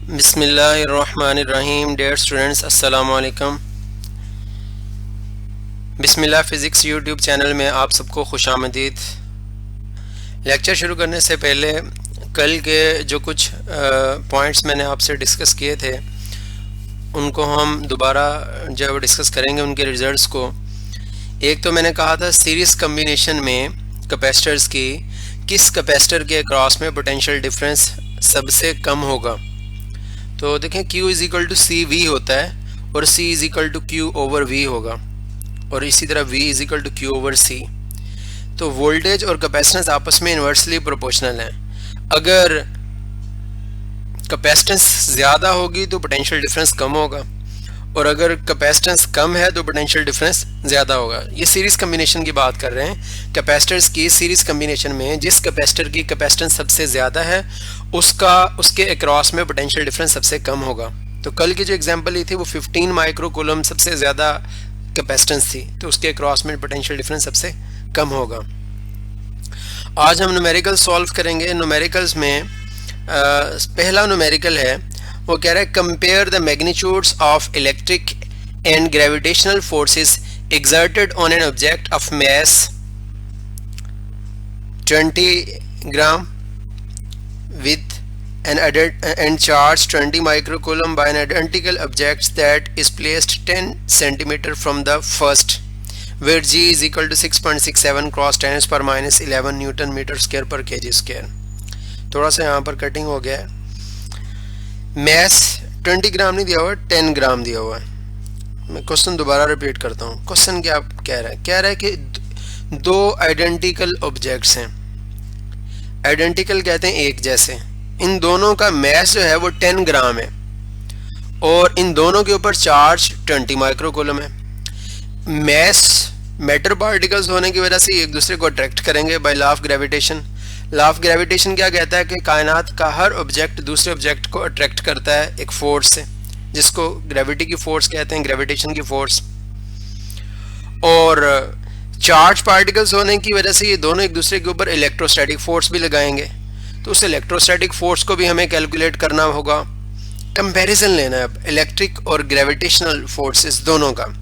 बिस्मिल्लाहिर्रहमानिर्रहीम। Dear students, अस्सलाम वालेकुम। बिस्मिल्लाह फ़िज़िक्स यूट्यूब चैनल में आप सबको खुशामदीद। लेक्चर शुरू करने से पहले कल के जो कुछ पॉइंट्स मैंने आपसे डिस्कस किए थे उनको हम दोबारा जब डिस्कस करेंगे उनके रिज़ल्ट्स को। एक तो मैंने कहा था सीरीज़ कम्बिनेशन में कैपेसिटर्स की किस कैपेसिटर के अक्रॉस में पोटेंशियल डिफरेंस सबसे कम होगा। तो देखें Q is equal to C V होता है और C is equal to Q over V होगा और इसी तरह V is equal to Q over C। तो वोल्टेज और कैपेसिटेंस आपस में इन्वर्सली प्रोपोर्शनल हैं। अगर कैपेसिटेंस ज़्यादा होगी तो पोटेंशियल डिफरेंस कम होगा और अगर कैपेसिटेंस कम है तो पोटेंशियल डिफरेंस ज़्यादा होगा। ये सीरीज़ कम्बिनेशन की बात कर रहे हैं। कैपेसिटर्स की सीरीज़ कम्बिनेशन में जिस कैपेसिटर की कैपेसिटेंस सबसे ज़्यादा है उसके अक्रॉस में पोटेंशियल डिफरेंस सबसे कम होगा। तो कल की जो एग्जांपल ली थी वो 15 माइक्रो कूलम सबसे ज़्यादा कैपेसिटेंस थी, तो उसके अक्रॉस में पोटेंशियल डिफरेंस सबसे कम होगा। आज हम न्यूमेरिकल सॉल्व करेंगे। न्यूमेरिकल्स में पहला न्यूमेरिकल है, वो कह रहा है compare the magnitudes of electric and gravitational forces exerted on an object of mass 20 gram with and charge 20 microcoulomb by an identical object that is placed 10 centimeter from the first, where G is equal to 6.67 cross 10 per minus 11 Newton meter square per kg square। थोड़ा सा यहाँ पर cutting हो गया है। Mess 20 ग्राम नहीं दिया हुआ, 10 ग्राम दिया हुआ है। मैं क्वेश्चन दोबारा रिपीट करता हूँ। क्वेश्चन क्या कह रहा है कि दो आइडेंटिकल ऑब्जेक्ट्स हैं। आइडेंटिकल कहते हैं एक जैसे। इन दोनों का मैस जो है वो 10 ग्राम है और इन दोनों के ऊपर चार्ज 20 माइक्रोकूलम है। मैस मैटर पार्टिकल्स होने की वजह से एक दूसरे को अट्रैक्ट करेंगे by law of gravitation. Law of gravitation क्या कहता है कि कायनात का हर ऑब्जेक्ट दूसरे ऑब्जेक्ट को अट्रैक्ट करता है एक फोर्स से, जिसको ग्रेविटी की फोर्स कहते हैं, ग्रेविटेशन की फोर्स। और चार्ज पार्टिकल्स होने की वजह से ये दोनों एक दूसरे के ऊपर इलेक्ट्रोस्टैटिक फोर्स भी लगाएंगे, तो उस इलेक्ट्रोस्टैटिक फोर्स को भी हमें कैलकुलेट करना होगा। कंपैरिजन लेना है अब इलेक्ट्रिक और ग्रेविटेशनल फोर्सेस दोनों का।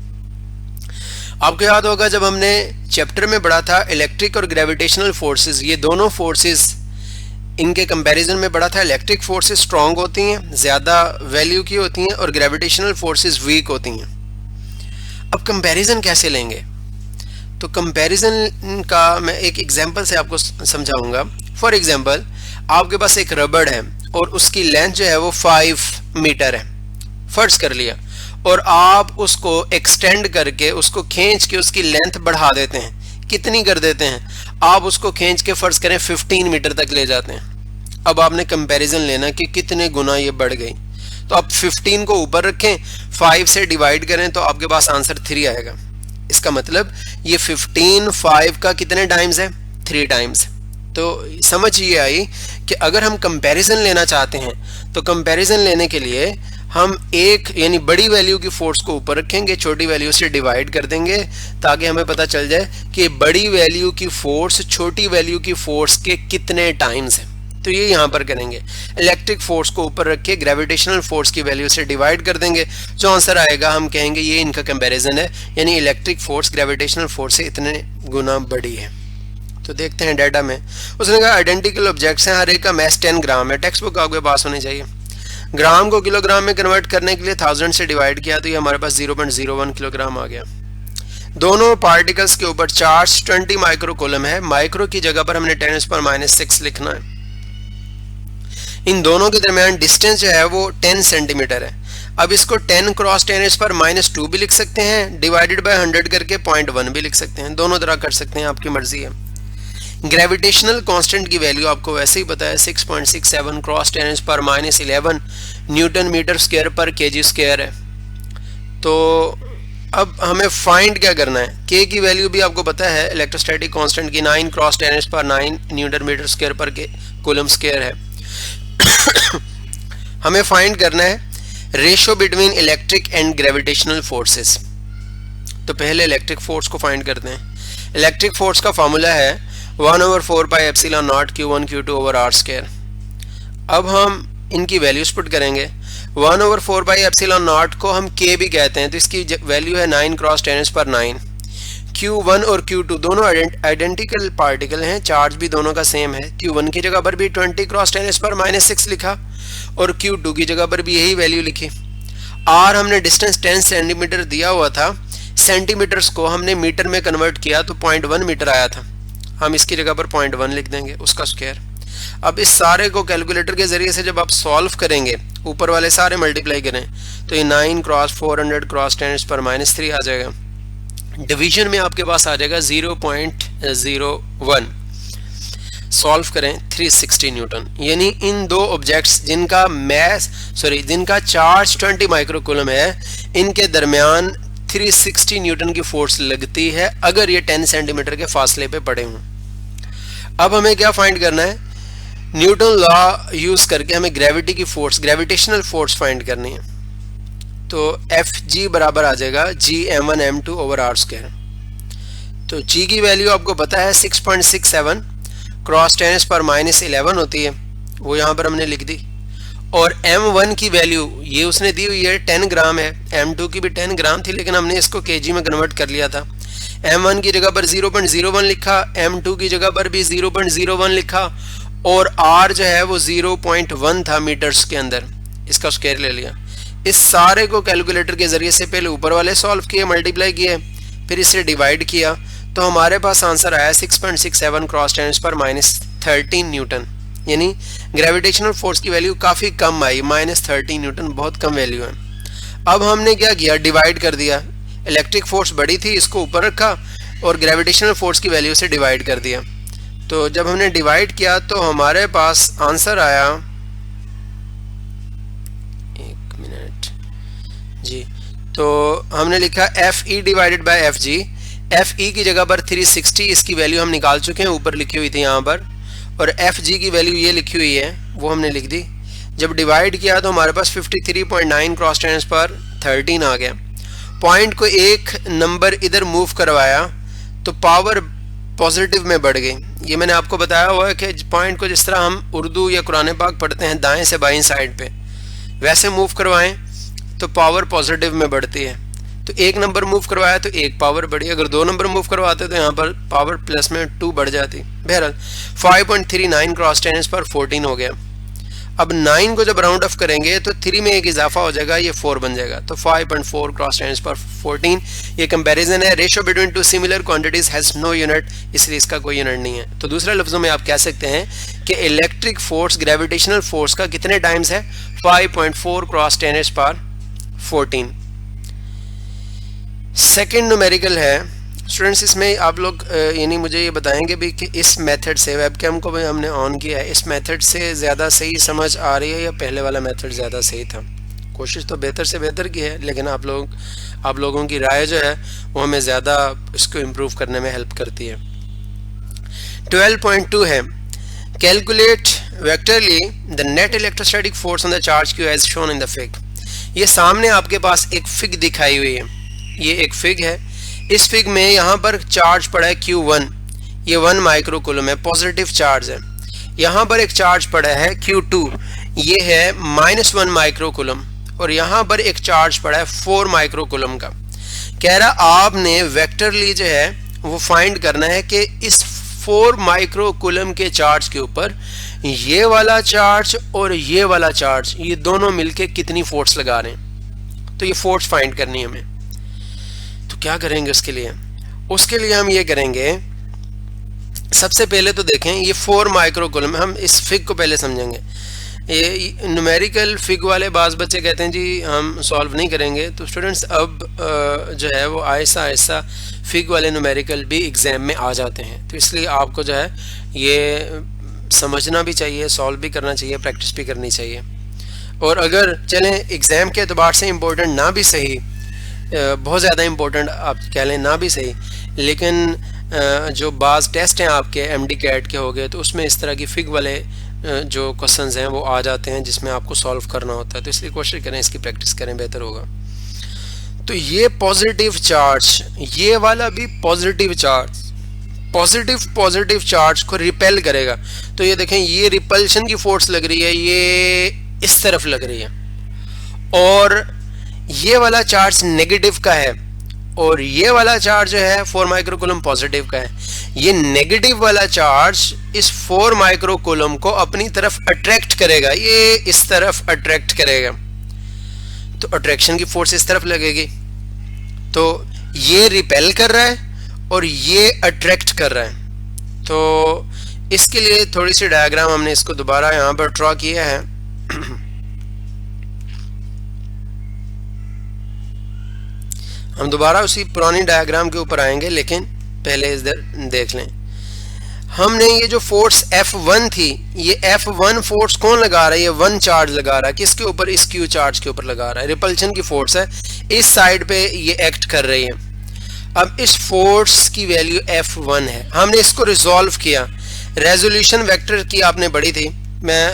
आपको याद होगा जब हमने चैप्टर में पढ़ा था इलेक्ट्रिक और ग्रेविटेशनल फोर्सेस, ये दोनों फोर्सेस इनके कंपैरिजन में पढ़ा था। इलेक्ट्रिक फोर्सेस स्ट्रांग होती हैं, ज़्यादा वैल्यू की होती हैं, और ग्रेविटेशनल फोर्सेस वीक होती हैं। अब कंपैरिजन कैसे लेंगे? तो कंपैरिजन का मैं एक एग्जांपल से आपको समझाऊंगा। फॉर एग्जांपल, आपके पास एक रबड़ है और उसकी लेंथ जो है वो 5 मीटर है, फर्ज कर लिया, और आप उसको एक्सटेंड करके उसको खींच के उसकी लेंथ बढ़ा देते हैं। कितनी कर देते हैं? आप उसको खींच के फर्ज करें 15 मीटर तक ले जाते हैं। अब आपने कंपैरिजन लेना कि कितने गुना ये बढ़ गई। तो आप 15 को ऊपर रखें, 5 से डिवाइड करें तो आपके पास आंसर 3 आएगा। इसका मतलब ये 15 5 का कितने टाइम्स है? 3 टाइम्स। तो समझ ये आई कि अगर हम कंपैरिजन लेना चाहते हैं तो कंपैरिजन लेने के लिए हम एक यानी बड़ी वैल्यू की फोर्स को ऊपर रखेंगे, छोटी वैल्यू से डिवाइड कर देंगे, ताकि हमें पता चल जाए कि बड़ी वैल्यू की फोर्स छोटी वैल्यू की फोर्स के कितने टाइम्स है। तो ये यहाँ पर करेंगे। इलेक्ट्रिक फोर्स को ऊपर रख के ग्रेविटेशनल फोर्स की वैल्यू से डिवाइड कर देंगे, जो आंसर आएगा हम कहेंगे ये इनका कंपैरिजन है, यानी इलेक्ट्रिक फोर्स ग्रेविटेशनल फोर्स से इतने गुना बड़ी है। तो देखते हैं डाटा में। उसने कहा आइडेंटिकल ऑब्जेक्ट्स हैं, हर एक का मैस 10 ग्राम है। टेक्स्ट बुक आपके पास होनी चाहिए। ग्राम को किलोग्राम में कन्वर्ट करने के लिए 1000 से डिवाइड किया तो ये हमारे पास 0.01 किलोग्राम आ गया। दोनों पार्टिकल्स के ऊपर चार्ज 20 माइक्रोकूलम है। माइक्रो की जगह पर हमने 10⁻⁶ लिखना है। इन दोनों के दरमियान डिस्टेंस जो है वो 10 सेंटीमीटर है। अब इसको 10 क्रॉस 10⁻⁻2 भी लिख सकते हैं, डिवाइडेड बाय 100 करके 0.1 भी लिख सकते हैं। दोनों तरह कर सकते हैं, आपकी मर्जी है। ग्रेविटेशनल कांस्टेंट की वैल्यू आपको वैसे ही पता है, 6.67 क्रॉस 10⁻11 न्यूटन मीटर स्क्वायर पर केजी स्क्वायर है। तो अब हमें फाइंड क्या करना है? के की वैल्यू भी आपको पता है इलेक्ट्रोस्टैटिक कांस्टेंट की 9 क्रॉस 10⁻9 न्यूटन मीटर स्क्वायर पर कूलम स्क्वायर है। हमें फाइंड करना है ratio between electric and gravitational forces. तो पहले इलेक्ट्रिक फोर्स को फाइंड करते हैं। इलेक्ट्रिक फोर्स का फॉर्मूला है 1/4 pi epsilon not Q1 Q2 over R square. अब हम इनकी वैल्यूज पुट करेंगे। 1/4/ε0 को हम k भी कहते हैं, तो इसकी वैल्यू है 9 क्रॉस 10⁻⁹। Q1 और Q2 दोनों आइडेंटिकल पार्टिकल हैं, चार्ज भी दोनों का सेम है। Q1 की जगह पर भी 20 क्रॉस 10⁻⁶ लिखा और Q2 की जगह पर भी यही वैल्यू लिखी। R हमने डिस्टेंस 10 सेंटीमीटर दिया हुआ था, सेंटीमीटर्स को हमने मीटर में कन्वर्ट किया तो 0.1 मीटर आया था, हम इसकी जगह पर 0.1 लिख देंगे, उसका स्क्वायर। अब इस सारे को कैलकुलेटर के जरिए से जब आप सॉल्व करेंगे, ऊपर वाले सारे मल्टीप्लाई करें तो ये 9 क्रॉस 400 क्रॉस 10⁻³ आ जाएगा। डिवीजन में आपके पास आ जाएगा 0.01। सॉल्व करें 360 न्यूटन, यानी इन दो ऑब्जेक्ट्स जिनका चार्ज 20 माइक्रोकूलम है, इनके दरमियान 360 न्यूटन की फोर्स लगती है अगर ये 10 सेंटीमीटर के फासले पे पड़े हों। अब हमें क्या फाइंड करना है, न्यूटन लॉ यूज करके हमें ग्रेविटी की फोर्स, ग्रेविटेशनल फोर्स फाइंड करनी है। तो Fg बराबर आ जाएगा Gm1m2/r²। तो G की वैल्यू आपको पता है 6.67 क्रॉस 10⁻11 होती है, वो यहाँ पर हमने लिख दी। और M1 की वैल्यू ये उसने दी हुई है 10 ग्राम है, M2 की भी 10 ग्राम थी लेकिन हमने इसको kg में कन्वर्ट कर लिया था। M1 की जगह पर 0.01 लिखा, M2 की जगह पर भी 0.01 लिखा और R जो है वो 0.1 था मीटर्स के अंदर, इसका स्क्वायर ले लिया। इस सारे को कैलकुलेटर के जरिए से पहले ऊपर वाले सॉल्व किए, मल्टीप्लाई किए, फिर इसे डिवाइड किया तो हमारे पास आंसर आया 6.67 क्रॉस 10⁻13 न्यूटन, यानी ग्रेविटेशनल फोर्स की वैल्यू काफ़ी कम आई, -13 न्यूटन, बहुत कम वैल्यू है। अब हमने क्या किया, डिवाइड कर दिया। इलेक्ट्रिक फोर्स बड़ी थी, इसको ऊपर रखा और ग्रेविटेशनल फोर्स की वैल्यू से डिवाइड कर दिया। तो जब हमने डिवाइड किया तो हमारे पास आंसर आया, एक मिनट जी, तो हमने लिखा FE divided by FG। FE की जगह पर 360, इसकी वैल्यू हम निकाल चुके हैं, ऊपर लिखी हुई थी यहाँ पर, और FG की वैल्यू ये लिखी हुई है, वो हमने लिख दी। जब डिवाइड किया तो हमारे पास 53.9 क्रॉस 10⁻13 आ गया। पॉइंट को एक नंबर इधर मूव करवाया तो पावर पॉजिटिव में बढ़ गई। ये मैंने आपको बताया हुआ है कि पॉइंट को जिस तरह हम उर्दू या कुरान पाक पढ़ते हैं दाएं से बाएं साइड पे, वैसे मूव करवाएं तो पावर पॉजिटिव में बढ़ती है। तो एक नंबर मूव करवाया तो एक पावर बढ़ी, अगर 2 नंबर मूव करवाते तो यहाँ पर पावर प्लस में 2 बढ़ जाती। बहरहाल 5.39 क्रॉस 10⁻14 हो गया। अब 9 को जब राउंड ऑफ करेंगे तो 3 में एक इजाफा हो जाएगा, ये 4 बन जाएगा, तो 5.4 क्रॉस 10⁻14। ये कंपैरिजन है, ratio between two similar quantities has no unit, इसलिए इसका कोई यूनिट नहीं है। तो दूसरे लफ्जों में आप कह सकते हैं कि इलेक्ट्रिक फोर्स ग्रेविटेशनल फोर्स का कितने टाइम्स है, 5.4 क्रॉस 10⁻14। सेकेंड न्यूमेरिकल है स्टूडेंट्स, इसमें आप लोग यानी मुझे ये बताएंगे भी कि इस मेथड से, वेबकैम को भी हमने ऑन किया है, इस मेथड से ज़्यादा सही समझ आ रही है या पहले वाला मेथड ज़्यादा सही था। कोशिश तो बेहतर से बेहतर की है, लेकिन आप लोगों की राय जो है वो हमें ज़्यादा इसको इम्प्रूव करने में हेल्प करती है। 12.2 है, calculate vectorially the net electrostatic force on the charge Q as shown in the fig. ये सामने आपके पास एक फिग दिखाई हुई है, ये एक फिग है। इस फिग में यहाँ पर चार्ज पड़ा है Q1, ये 1 माइक्रोकूलम है, पॉजिटिव चार्ज है। यहाँ पर एक चार्ज पड़ा है Q2, ये है -1 माइक्रोकूलम, और यहाँ पर एक चार्ज पड़ा है 4 माइक्रोकूलम का। कह रहा आपने वेक्टरली जो है वो फाइंड करना है कि इस 4 माइक्रोकूलम के चार्ज के ऊपर ये वाला चार्ज और ये वाला चार्ज, ये दोनों मिलके कितनी फोर्स लगा रहे हैं। तो ये फोर्स फाइंड करनी है हमें। तो क्या करेंगे उसके लिए हम ये करेंगे, सबसे पहले तो देखें ये 4 माइक्रोकूलम, हम इस फिग को पहले समझेंगे। ये न्यूमेरिकल फिग वाले बाज़ बच्चे कहते हैं जी हम सॉल्व नहीं करेंगे, तो स्टूडेंट्स अब जो है वो आहिस्ता आहिस्ता फिग वाले न्यूमेरिकल भी एग्ज़ाम में आ जाते हैं, तो इसलिए आपको जो है ये समझना भी चाहिए, सॉल्व भी करना चाहिए, प्रैक्टिस भी करनी चाहिए। और अगर चलें एग्ज़ाम के एतबार से इम्पोर्टेंट ना भी सही, बहुत ज़्यादा इम्पोर्टेंट आप कह लें ना भी सही, लेकिन जो बाज़ टेस्ट हैं आपके MD कैट के हो गए तो उसमें इस तरह की फिग वाले जो क्वेश्चंस हैं वो आ जाते हैं जिसमें आपको सॉल्व करना होता है, तो इसलिए कोशिश करें, इसकी प्रैक्टिस करें, बेहतर होगा। तो ये पॉजिटिव चार्ज, ये वाला भी पॉजिटिव चार्ज, पॉजिटिव चार्ज को रिपेल करेगा। तो ये देखें, ये रिपल्शन की फोर्स लग रही है, ये इस तरफ लग रही है, और ये वाला चार्ज नेगेटिव का है, और ये वाला चार्ज जो है 4 माइक्रोकूलम पॉजिटिव का है। ये नेगेटिव वाला चार्ज इस 4 माइक्रोकूलम को अपनी तरफ अट्रैक्ट करेगा, ये इस तरफ अट्रैक्ट करेगा, तो अट्रैक्शन की फोर्स इस तरफ लगेगी, तो ये रिपेल कर रहा है और ये अट्रैक्ट कर रहा है। तो इसके लिए थोड़ी सी डायग्राम हमने इसको दोबारा यहाँ पर ड्रॉ किया है। हम दोबारा उसी पुरानी डायग्राम के ऊपर आएंगे, लेकिन पहले इधर देख लें। हमने ये जो फोर्स F1 थी, ये F1 फोर्स कौन लगा रहा है? ये 1 चार्ज लगा रहा है, किसके ऊपर? इस Q चार्ज के ऊपर लगा रहा है। रिपल्शन की फोर्स है, इस साइड पे ये एक्ट कर रही है। अब इस फोर्स की वैल्यू F1 है, हमने इसको रिजॉल्व किया। रेजोल्यूशन वेक्टर की आपने पढ़ी थी, मैं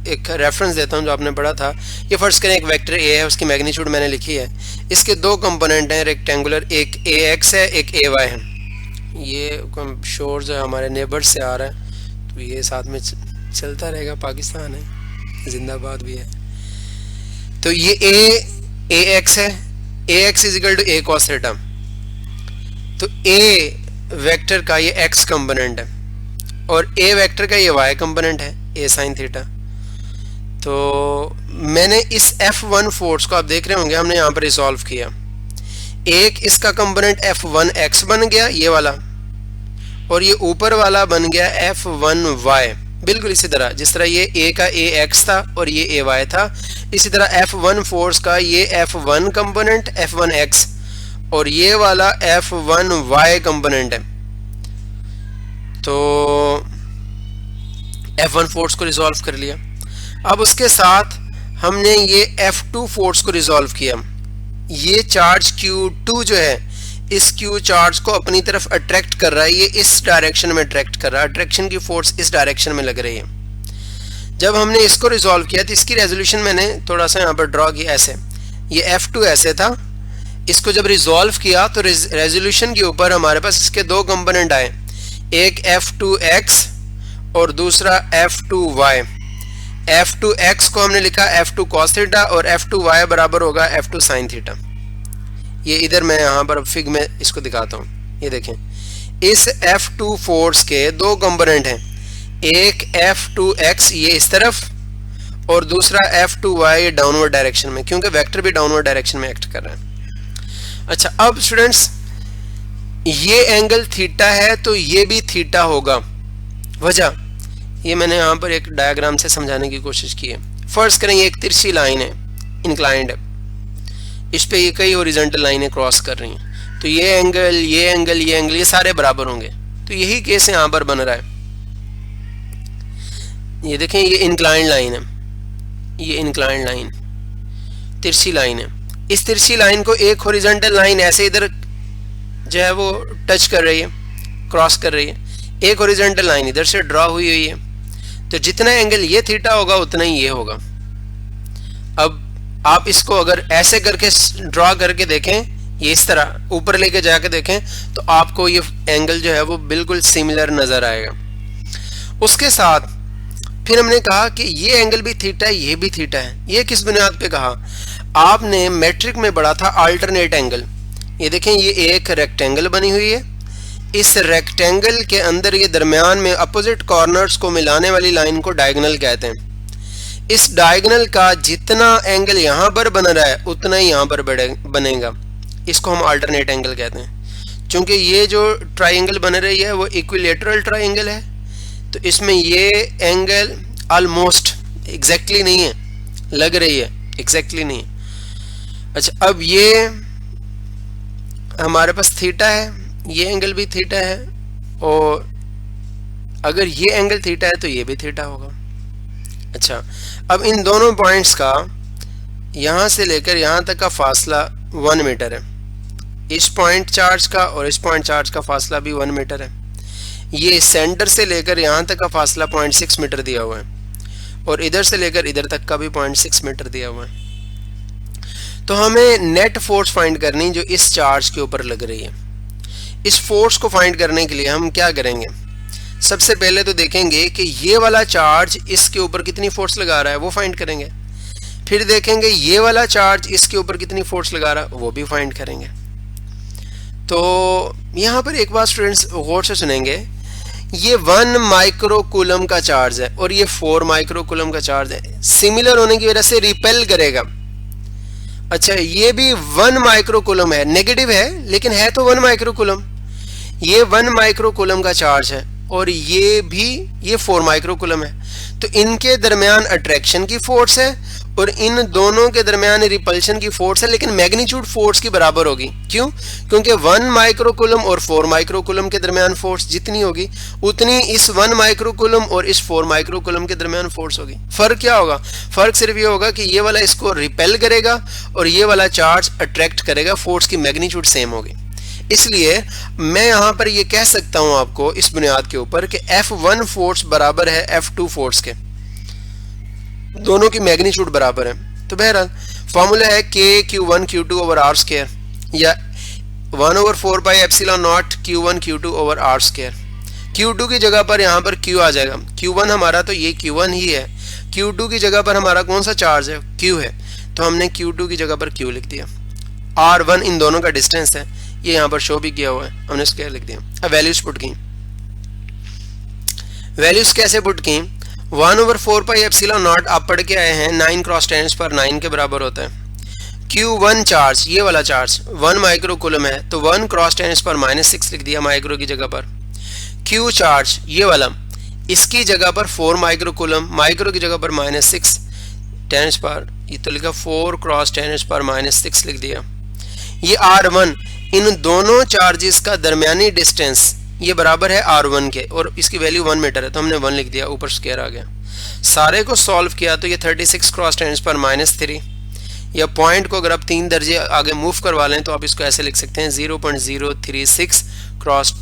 एक रेफरेंस देता हूं जो आपने पढ़ा था। ये फर्स्ट करें एक वेक्टर A है, उसकी मैग्नीट्यूड मैंने लिखी है। इसके दो कंपोनेंट हैं रेक्टेंगुलर, एक AX है, एक AY है। ये शोर जो हमारे नेबर्स से आ रहा है, तो ये साथ में चलता रहेगा। पाकिस्तान है, जिंदाबाद भी है। तो ये AX है, AX is equal to A cos थीटा। तो A वेक्टर का ये X कंपोनेंट है और A वेक्टर का ये Y कंपोनेंट है, A sin थीटा। तो मैंने इस F1 फोर्स को आप देख रहे होंगे, हमने यहाँ पर रिजॉल्व किया। एक इसका कंपोनेंट F1X बन गया, ये वाला, और ये ऊपर वाला बन गया F1Y। बिल्कुल इसी तरह जिस तरह ये A का AX था और ये AY था, इसी तरह F1 फोर्स का ये F1 कंपोनेंट F1X और ये वाला F1Y कंपोनेंट है। तो F1 फोर्स को रिजॉल्व कर लिया। अब उसके साथ हमने ये F2 फोर्स को रिजॉल्व किया। ये चार्ज Q2 जो है, इस Q चार्ज को अपनी तरफ अट्रैक्ट कर रहा है, ये इस डायरेक्शन में अट्रैक्ट कर रहा है, अट्रैक्शन की फोर्स इस डायरेक्शन में लग रही है। जब हमने इसको रिजॉल्व किया तो इसकी रेजोल्यूशन मैंने थोड़ा सा यहाँ पर ड्रॉ किया ऐसे। ये F2 ऐसे था, इसको जब रिजॉल्व किया तो रेजोल्यूशन के ऊपर हमारे पास इसके दो कंपोनेंट आए, एक F2X और दूसरा F2Y। F2X को हमने लिखा F2 cos थीटा और F2Y बराबर होगा F2 sin थीटा। ये इधर मैं यहाँ पर फिग में इसको दिखाता हूँ। ये देखें, इस F2 फोर्स के दो कंपोनेंट हैं, एक F2X ये इस तरफ और दूसरा F2Y डाउनवर्ड डायरेक्शन में, क्योंकि वेक्टर भी डाउनवर्ड डायरेक्शन में एक्ट कर रहा है। अच्छा, अब स्टूडेंट्स ये एंगल थीटा है तो ये भी थीटा होगा। वजह ये मैंने यहाँ पर एक डायग्राम से समझाने की कोशिश की है। फर्ज करें ये एक तिरछी लाइन है, इंक्लाइंड है, इस पे ये कई हॉरिजॉन्टल लाइनें क्रॉस कर रही हैं, तो ये एंगल, ये एंगल, ये एंगल, ये सारे बराबर होंगे। तो यही केस यहाँ पर बन रहा है। ये देखें, ये इंक्लाइंड लाइन है, ये इंक्लाइंड लाइन तिरछी लाइन है। इस तिरछी लाइन को एक हॉरिजॉन्टल लाइन ऐसे इधर जो है वो टच कर रही है, क्रॉस कर रही है, एक हॉरिजॉन्टल लाइन इधर से ड्रॉ हुई है। तो जितना एंगल ये थीटा होगा उतना ही ये होगा। अब आप इसको अगर ऐसे करके ड्रॉ करके देखें, ये इस तरह ऊपर लेके जाके देखें, तो आपको ये एंगल जो है वो बिल्कुल सिमिलर नजर आएगा। उसके साथ फिर हमने कहा कि ये एंगल भी थीटा है, ये भी थीटा है। ये किस बुनियाद पे कहा? आपने मैट्रिक में पढ़ा था अल्टरनेट एंगल। ये देखें, ये एक रेक्टेंगल बनी हुई है, इस रेक्टेंगल के अंदर ये दरमियान में अपोजिट कॉर्नर्स को मिलाने वाली लाइन को डायगोनल कहते हैं। इस डायगोनल का जितना एंगल यहाँ पर बन रहा है उतना ही यहाँ पर बनेगा, इसको हम अल्टरनेट एंगल कहते हैं। क्योंकि ये जो ट्राइंगल बन रही है वो इक्विलेटरल ट्राइंगल है, तो इसमें ये एंगल ऑलमोस्ट एग्जैक्टली नहीं है, लग रही है, एग्जैक्टली नहीं है। अच्छा, अब ये हमारे पास थीटा है, ये एंगल भी थीटा है, और अगर ये एंगल थीटा है तो ये भी थीटा होगा। अच्छा, अब इन दोनों पॉइंट्स का यहाँ से लेकर यहाँ तक का फासला 1 मीटर है। इस पॉइंट चार्ज का और इस पॉइंट चार्ज का फासला भी 1 मीटर है। ये सेंटर से लेकर यहाँ तक का फासला 0.6 मीटर दिया हुआ है, और इधर से लेकर इधर तक का भी 0.6 मीटर दिया हुआ है। तो हमें नेट फोर्स फाइंड करनी जो इस चार्ज के ऊपर लग रही है। इस फोर्स को फाइंड करने के लिए हम क्या करेंगे? सबसे पहले तो देखेंगे कि ये वाला चार्ज इसके ऊपर कितनी फोर्स लगा रहा है, वो फाइंड करेंगे। फिर देखेंगे ये वाला चार्ज इसके ऊपर कितनी फोर्स लगा रहा, वो भी फाइंड करेंगे। तो यहाँ पर एक बात स्टूडेंट्स गौर से सुनेंगे, ये 1 माइक्रोकूलम का चार्ज है और ये 4 माइक्रोकूलम का चार्ज है, सिमिलर होने की वजह से रिपेल करेगा। अच्छा, ये भी 1 माइक्रोकूलम है, नेगेटिव है लेकिन है तो 1 माइक्रोकूलम। ये 1 माइक्रोकूलम का चार्ज है और ये 4 माइक्रोकूलम है। तो इनके दरमियान अट्रैक्शन की फोर्स है और इन दोनों के दरमियान रिपल्शन की फोर्स है, लेकिन मैग्नीट्यूड फोर्स की बराबर होगी। क्यों? क्योंकि 1 माइक्रोकूलम और 4 माइक्रोकूलम के दरमियान फोर्स जितनी होगी उतनी इस 1 माइक्रोकूलम और इस 4 माइक्रोकूलम के दरमियान फोर्स होगी। फर्क क्या होगा? फर्क सिर्फ ये होगा कि ये वाला इसको रिपेल करेगा और ये वाला चार्ज अट्रैक्ट करेगा, फोर्स की मैग्नीट्यूड सेम होगी। इसलिए मैं यहां पर ये कह सकता हूं आपको इस बुनियाद के ऊपर कि F1 फोर्स बराबर है F2 फोर्स के, दोनों की मैग्नीट्यूड बराबर है। तो बहरहाल फॉर्मूला है K(Q1 Q2 over R square) या 1/4πε0 Q1 Q2 over R square। Q2 की जगह पर यहाँ पर Q आ जाएगा, Q1 हमारा तो ये Q1 ही है, Q2 की जगह पर हमारा कौन सा चार्ज है? Q है, तो हमने Q2 की जगह पर Q लिख दिया। R1 इन दोनों का डिस्टेंस है, ये यहाँ पर शो भी किया हुआ है, हमने स्क्वायर लिख दिया। अब वैल्यूज पुट की, वैल्यूज कैसे पुट की? 1/4πε0 आप पढ़ के आए हैं 9 × 10⁹ के बराबर होता है। Q1 चार्ज, ये वाला चार्ज 1 माइक्रोकूलम है तो 1 × 10⁻6 लिख दिया माइक्रो की जगह पर। Q चार्ज ये वाला, इसकी जगह पर 4 माइक्रोकूलम, माइक्रो की जगह पर -6 10⁻, ये तो लिखा 4 × 10⁻6 लिख दिया। ये R1, इन दोनों चार्जेस का दरमियानी डिस्टेंस ये बराबर है R1 के और इसकी वैल्यू 1 मीटर है तो हमने 1 लिख दिया, ऊपर स्क्वायर आ गया। सारे को सॉल्व किया तो ये 36 × 10⁻3, या पॉइंट को अगर आप 3 दर्जे आगे मूव करवा लें तो आप इसको ऐसे लिख सकते हैं 0.036 क्रॉस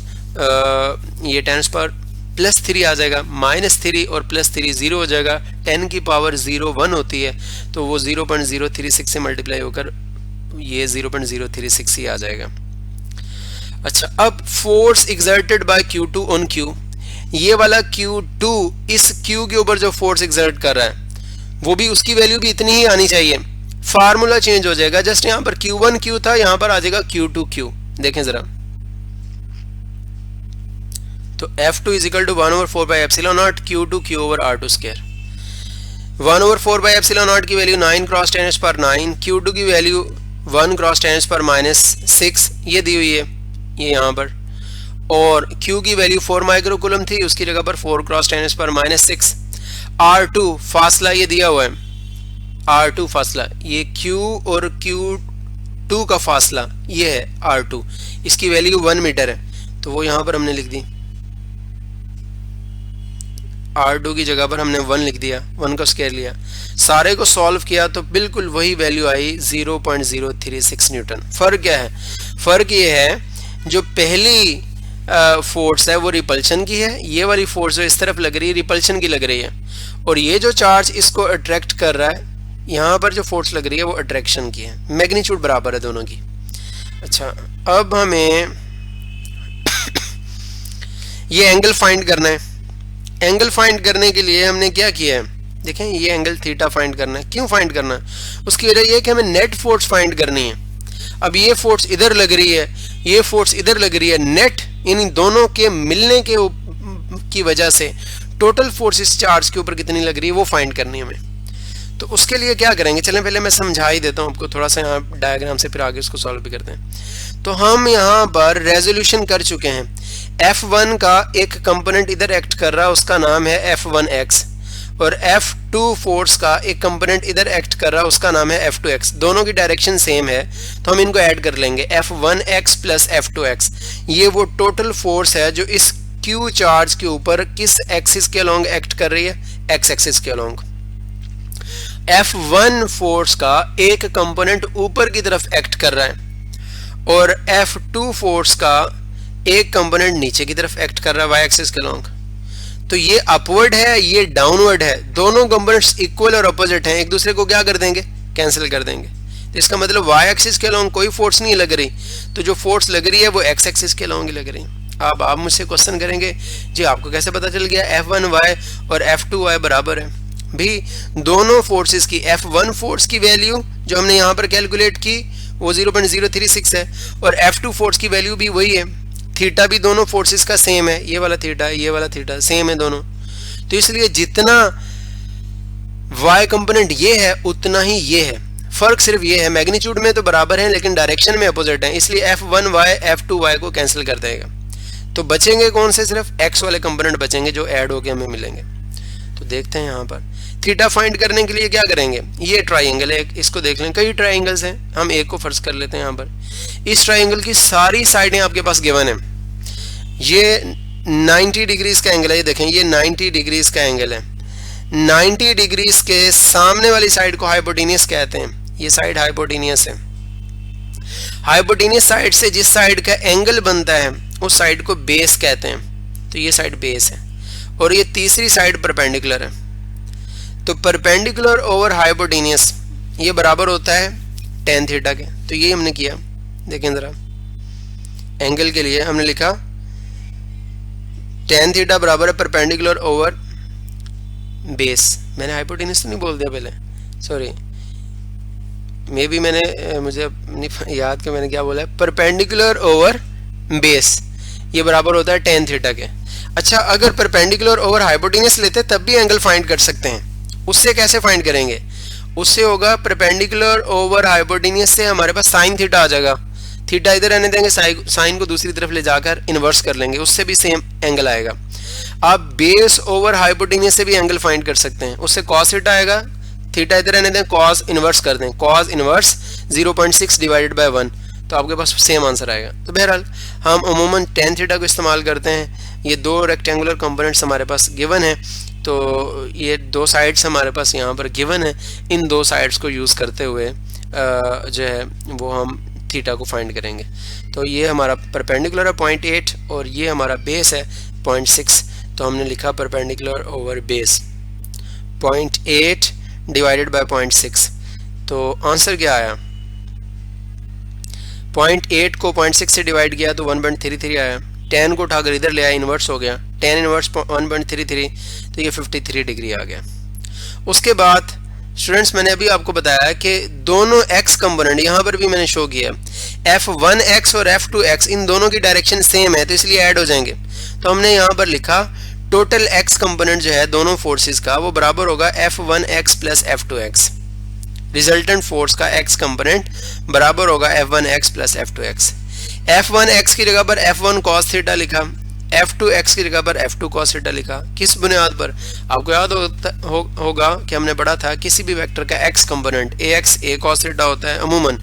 ये 10⁻3 आ जाएगा, -3 और +3 0 हो जाएगा, 10 की पावर 0 1 होती है तो वो 0.036 से मल्टीप्लाई होकर ये 0.036 ही आ जाएगा। अच्छा, अब force exerted by Q2 on Q, ये वाला Q2 इस Q के ऊपर जो फोर्स एक्सर्ट कर रहा है वो भी उसकी वैल्यू भी इतनी ही आनी चाहिए। फार्मूला चेंज हो जाएगा, जस्ट यहाँ पर Q1 Q था, यहाँ पर आ जाएगा Q2 Q। देखें जरा, तो F2 = 1/4πε0 Q2 Q over R2 square। 1/4πε0 की वैल्यू 9 × 10⁻9, Q2 की वैल्यू 1 × 10⁻6 ये दी हुई है ये यहाँ पर, और Q की वैल्यू 4 माइक्रोकूलम थी, उसकी जगह पर 4 × 10⁻6। R2 फासला ये दिया हुआ है, R2 फासला, ये Q और Q2 का फासला ये है R2, इसकी वैल्यू 1 मीटर है तो वो यहाँ पर हमने लिख दी, R2 की जगह पर हमने 1 लिख दिया, 1 का स्क्वायर लिया, सारे को सॉल्व किया तो बिल्कुल वही वैल्यू आई 0.036 न्यूटन। फर्क क्या है? फर्क ये है जो पहली फोर्स है वो रिपल्शन की है, ये वाली फोर्स जो इस तरफ लग रही है रिपल्शन की लग रही है, और ये जो चार्ज इसको अट्रैक्ट कर रहा है यहाँ पर जो फोर्स लग रही है वो अट्रैक्शन की है, मैग्नीट्यूड बराबर है दोनों की। अच्छा, अब हमें ये एंगल फाइंड करना है। एंगल फाइंड करने के लिए हमने क्या किया है, देखें ये एंगल थीटा फाइंड करना है। क्यों फाइंड करना है? उसकी वजह ये कि हमें नेट फोर्स फाइंड करनी है। अब ये फोर्स इधर लग रही है, ये फोर्स इधर लग रही है, नेट इन दोनों के मिलने के की वजह से टोटल फोर्स इस चार्ज के ऊपर कितनी लग रही है वो फाइंड करनी है हमें। तो उसके लिए क्या करेंगे, चलें पहले मैं समझा ही देता हूँ आपको थोड़ा सा यहाँ डायग्राम से, फिर आगे उसको सॉल्व भी करते हैं। तो हम यहाँ पर रेजोल्यूशन कर चुके हैं, F1 का एक कंपोनेंट इधर एक्ट कर रहा है उसका नाम है F1x, और F2 फोर्स का एक कंपोनेंट इधर एक्ट कर रहा है उसका नाम है F2x। दोनों की डायरेक्शन सेम है तो हम इनको ऐड कर लेंगे, F1x + F2x। ये वो टोटल फोर्स है जो इस Q चार्ज के ऊपर किस एक्सिस के अलोंग एक्ट कर रही है, x एक्सिस के अलोंग। F1 फोर्स का एक कंपोनेंट ऊपर की तरफ एक्ट कर रहा है और F2 फोर्स का एक कंपोनेंट नीचे की तरफ एक्ट कर रहा है y एक्सिस के अलोंग। तो ये अपवर्ड है, ये डाउनवर्ड है, दोनों कंपोनेंट्स इक्वल और अपोजिट हैं, एक दूसरे को क्या कर देंगे, कैंसिल कर देंगे। तो इसका मतलब y एक्सिस के अलोंग कोई फोर्स नहीं लग रही, तो जो फोर्स लग रही है वो x एक्सिस के अलोंग ही लग रही। अब आप मुझसे क्वेश्चन करेंगे जी आपको कैसे पता चल गया F1y और F2y बराबर है? भी दोनों फोर्सेस की F1 फोर्स की वैल्यू जो हमने यहाँ पर कैलकुलेट की वो 0.036 है और F2 फोर्स की वैल्यू भी वही है। थीटा भी दोनों फोर्सेस का सेम है, ये वाला थीटा सेम है दोनों। तो इसलिए जितना y कंपोनेंट ये है उतना ही ये है, फर्क सिर्फ ये है मैग्नीट्यूड में तो बराबर है लेकिन डायरेक्शन में अपोजिट है, इसलिए F1y F2y को कैंसिल कर देगा। तो बचेंगे कौन से, सिर्फ x वाले कंपोनेंट बचेंगे जो ऐड होके हमें मिलेंगे। तो देखते हैं यहाँ पर थीटा फाइंड करने के लिए क्या करेंगे, ये ट्राइंगल है, इसको देख लें, कई ट्राइंगल्स हैं, हम एक को फर्ज कर लेते हैं। यहाँ पर इस ट्राइंगल की सारी साइडें आपके पास गिवन है। ये 90 डिग्रीज का एंगल है, ये देखें ये 90 डिग्रीज का एंगल है। 90 डिग्रीज के सामने वाली साइड को हाइपोटेनियस कहते हैं, ये साइड हाइपोटेनियस है। हाइपोटेनियस साइड से जिस साइड का एंगल बनता है उस साइड को बेस कहते हैं, तो ये साइड बेस है और ये तीसरी साइड परपेंडिकुलर है। तो परपेंडिकुलर ओवर हाइपोटेनियस ये बराबर होता है tan थीटा के। तो ये हमने किया, देखें जरा एंगल के लिए हमने लिखा tan थीटा बराबर है परपेंडिकुलर ओवर बेस। मैंने हाइपोटेनियस तो नहीं बोल दिया पहले, सॉरी, मे बी मैंने मुझे नहीं याद कि मैंने क्या बोला है, परपेंडिकुलर ओवर बेस ये बराबर होता है tan थीटा के। अच्छा, अगर परपेंडिकुलर ओवर हाइपोटेनियस लेते तब भी एंगल फाइंड कर सकते हैं। उससे कैसे फाइंड करेंगे, उससे होगा परपेंडिकुलर ओवर हाइपोटेनियस से हमारे पास साइन थीटा आ जाएगा। थीटा इधर रहने देंगे, साइन को दूसरी तरफ ले जाकर इन्वर्स कर लेंगे, उससे भी सेम एंगल आएगा। आप बेस ओवर हाइपोटेनियस से भी एंगल फाइंड कर सकते हैं, उससे कॉस थीटा आएगा, थीटा इधर रहने दें, कॉस इन्वर्स कर दें, कॉस इन्वर्स 0.6 डिवाइडेड बाय 1, तो आपके पास सेम आंसर आएगा। तो बहरहाल हम अमूमन tan थीटा को इस्तेमाल करते हैं। ये दो रेक्टेंगुलर कंपोनेंट्स हमारे पास गिवन है, तो ये दो साइड्स हमारे पास यहाँ पर गिवन है। इन दो साइड्स को यूज़ करते हुए जो है वो हम थीटा को फाइंड करेंगे। तो ये हमारा परपेंडिकुलर है 0.8 और ये हमारा बेस है 0.6। तो हमने लिखा perpendicular over base 0.8 divided by 0.6। तो आंसर क्या आया, 0.8 को 0.6 से डिवाइड किया तो 1.33 आया। tan को उठाकर इधर ले आया, इन्वर्स हो गया, tan इन्वर्स 1.33, तो ये 53 डिग्री आ गया। उसके बाद स्टूडेंट्स मैंने अभी आपको बताया कि दोनों x कंपोनेंट, यहाँ पर भी मैंने शो किया, f1x और f2x इन दोनों की डायरेक्शन सेम है तो इसलिए ऐड हो जाएंगे। तो हमने यहाँ पर लिखा टोटल x कंपोनेंट जो है दोनों फोर्सेस का वो बराबर होगा f1x plus f2x। Resultant force का x कंपोनेंट बराबर होगा f1x प्लस f2x। f1x की जगह पर f1 cos थीटा लिखा, f2x की जगह पर f2 cos थीटा लिखा। किस बुनियाद पर, आपको याद होगा कि हमने पढ़ा था किसी भी वेक्टर का x component ax a cos theta होता है अमूमन,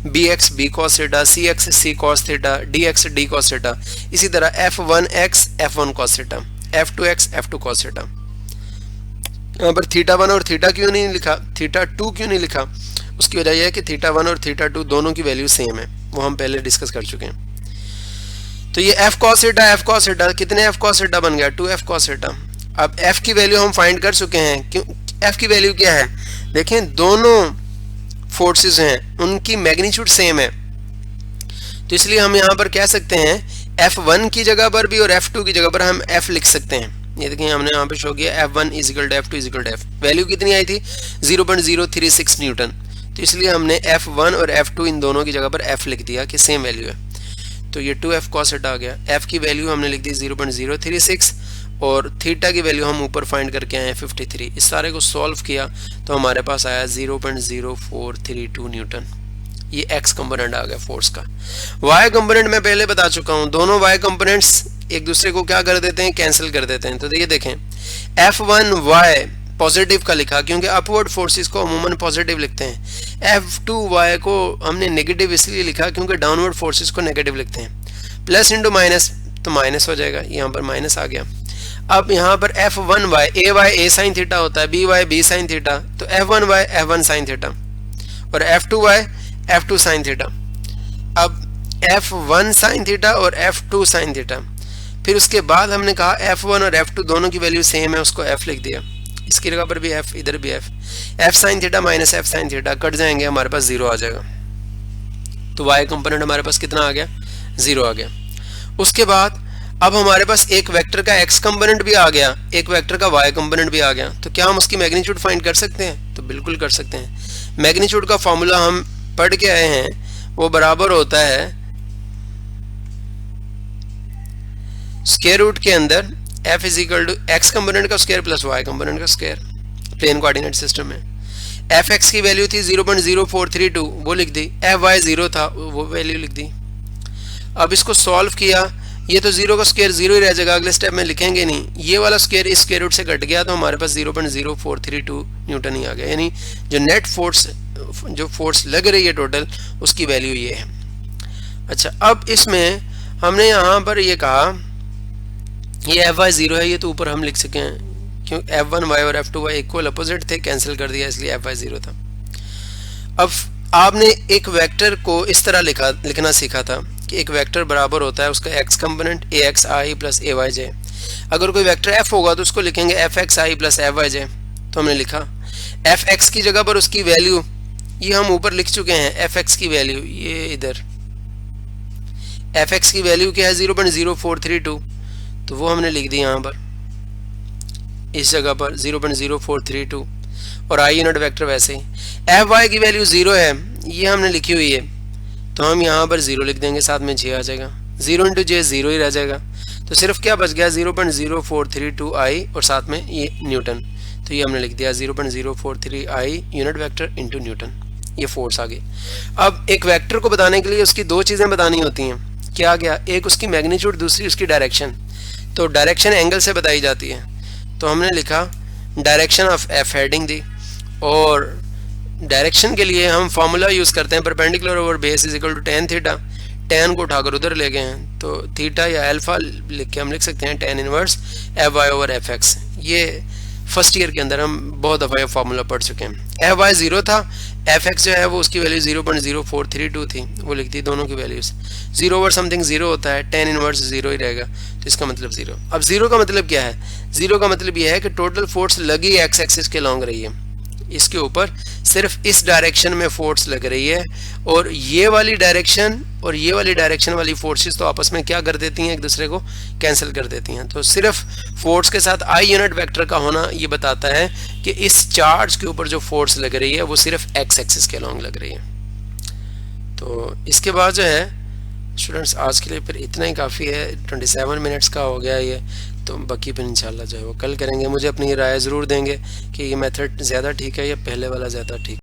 bx b cos theta, cx c cos theta, dx d cos theta. इसी तरह f1x f1 cos theta, f2x f2 cos theta. यहाँ पर थीटा 1 और थीटा क्यों नहीं लिखा, थीटा 2 क्यों नहीं लिखा, उसकी वजह यह है कि थीटा 1 और थीटा 2 दोनों की वैल्यू सेम है, वो हम पहले डिस्कस कर चुके हैं। तो ये f cos थीटा कितने f cos थीटा बन गया, 2f cos थीटा। अब f की वैल्यू हम फाइंड कर चुके हैं, क्यों f की वैल्यू क्या है, देखें दोनों फोर्सेस हैं उनकी मैग्नीट्यूड सेम है, तो इसलिए हम यहाँ पर कह सकते हैं f1 की जगह पर भी और f2 की जगह पर हम f लिख सकते हैं। ये देखिए हमने यहाँ पे शो किया f1 is equal to f2 is equal to f, value कितनी आई थी 0.036 न्यूटन, तो इसलिए हमने f1 और f2 इन दोनों की जगह पर f लिख दिया कि सेम वैल्यू है। तो ये 2f cos थीटा आ गया, f की वैल्यू हमने लिख दी 0.036 और थीटा की वैल्यू हम ऊपर फाइंड करके आए हैं 53। इस सारे को सॉल्व किया तो हमारे पास आया 0.0432 न्यूटन। ये x कंपोनेंट आ गया फोर्स का। y कंपोनेंट मैं पहले बता चुका हूँ, दोनों y कंपोनेंट्स एक दूसरे को क्या कर देते हैं, कैंसिल कर देते हैं। तो देखिए देखें f1y पॉजिटिव का लिखा क्योंकि अपवर्ड फोर्सेस को अमूमन पॉजिटिव लिखते हैं, f2y को हमने नेगेटिव इसलिए लिखा क्योंकि डाउनवर्ड फोर्सेस को नेगेटिव लिखते हैं। प्लस इंटू माइनस तो माइनस हो जाएगा, यहाँ पर माइनस आ गया। अब यहाँ पर f1y a साइन थीटा होता है, by b साइन थीटा, तो f1y f1 साइन थीटा और f2y f2 साइन थीटा। अब f1 साइन थीटा और f2 साइन थीटा, फिर उसके बाद हमने कहा f1 और f2 दोनों की वैल्यू सेम है, उसको f लिख दिया, इसकी जगह पर भी f, इधर भी f sine theta minus f sine theta cut जाएंगे, हमारे पास 0 आ जाएगा। तो y कंपोनेंट हमारे पास कितना आ गया, 0 आ गया। उसके बाद अब हमारे पास एक वेक्टर का x कंपोनेंट भी आ गया, एक वेक्टर का y कंपोनेंट भी आ गया, तो क्या हम उसकी मैग्नीट्यूड फाइंड कर सकते हैं? तो बिल्कुल कर सकते हैं। मैग्नीट्यूड का फॉर्मूला हम पढ़ के आए हैं, वो बराबर होता है स्क्वायर रूट के अंदर f is equal to x component का स्क्वायर प्लस y कंपोनेंट का स्क्वायर, प्लेन कोऑर्डिनेट सिस्टम में। fx की वैल्यू थी 0.0432, वो लिख दी। fy 0 था, वो वैल्यू लिख दी। अब इसको सॉल्व किया, ये तो 0 का स्क्वायर 0 ही रह जाएगा, अगले स्टेप में लिखेंगे नहीं। ये वाला स्क्वायर इस स्क्वायर रूट से कट गया तो हमारे पास 0.0432 न्यूटन ही आ गया, यानी जो नेट फोर्स, जो फोर्स लग रही है टोटल, उसकी वैल्यू ये है। अच्छा, अब इसमें हमने यहाँ पर ये कहा ये fy 0 है, ये तो ऊपर हम लिख सके हैं क्यों f1y और f2y इक्वल अपोजिट थे, कैंसिल कर दिया, इसलिए fy 0 था। अब आपने एक वेक्टर को इस तरह लिखना सीखा था कि एक वेक्टर बराबर होता है उसका x component axi plus ayj। अगर कोई वेक्टर f होगा तो उसको लिखेंगे fxi प्लस fyj। तो हमने लिखा fx की जगह पर उसकी वैल्यू, ये हम ऊपर लिख चुके हैं, fx की वैल्यू ये इधर, fx की वैल्यू क्या है 0.0432, तो वो हमने लिख दी यहाँ पर इस जगह पर 0.0432, और आई यूनिट वेक्टर वैसे ही। fy की वैल्यू 0 है, ये हमने लिखी हुई है, तो हम यहाँ पर 0 लिख देंगे, साथ में j आ जाएगा, 0 इंटू जे 0 ही रह जाएगा। तो सिर्फ क्या बच गया 0.0432 आई और साथ में ये न्यूटन, तो ये हमने लिख दिया 0.043 I unit vector into Newton, ये फोर्स आ गई। अब एक वेक्टर को बताने के लिए उसकी दो चीज़ें बतानी होती हैं, क्या गया, एक उसकी मैग्नीट्यूड, दूसरी उसकी डायरेक्शन। तो डायरेक्शन एंगल से बताई जाती है, तो हमने लिखा डायरेक्शन ऑफ एफ हेडिंग दी, और डायरेक्शन के लिए हम फॉर्मूला यूज़ करते हैं perpendicular over base is equal to tan theta. Tan को उठाकर उधर ले गए हैं, तो थीटा या अल्फा लिख के हम लिख सकते हैं tan inverse F Y over F X. ये फर्स्ट ईयर के अंदर हम बहुत दफ़ा ये फार्मूला पढ़ चुके हैं। एफ वाई 0 था, एफ एक्स जो है वो उसकी वैल्यू 0.0432 थी, वो लिख दी दोनों की वैल्यूज। 0 ओवर समथिंग 0 होता है, टेन इनवर्स 0 ही रहेगा, तो इसका मतलब 0। अब 0 का मतलब क्या है? 0 का मतलब ये है कि टोटल फोर्स लगी एक्स एक्सिस के लॉन्ग रही है, इसके ऊपर सिर्फ इस डायरेक्शन में फोर्स लग रही है, और ये वाली डायरेक्शन और ये वाली डायरेक्शन वाली फोर्सेस तो आपस में क्या कर देती हैं, एक दूसरे को कैंसिल कर देती हैं। तो सिर्फ फोर्स के साथ आई यूनिट वेक्टर का होना ये बताता है कि इस चार्ज के ऊपर जो फोर्स लग रही है वो सिर्फ एक्स एक्सिस के लॉन्ग लग रही है। तो इसके बाद जो है स्टूडेंट्स आज के लिए फिर इतना ही काफ़ी है, 27 मिनट्स का हो गया ये, तो बाकी फिर इंशाल्लाह जो है वो कल करेंगे। मुझे अपनी राय ज़रूर देंगे कि ये मेथड ज़्यादा ठीक है या पहले वाला ज़्यादा ठीक।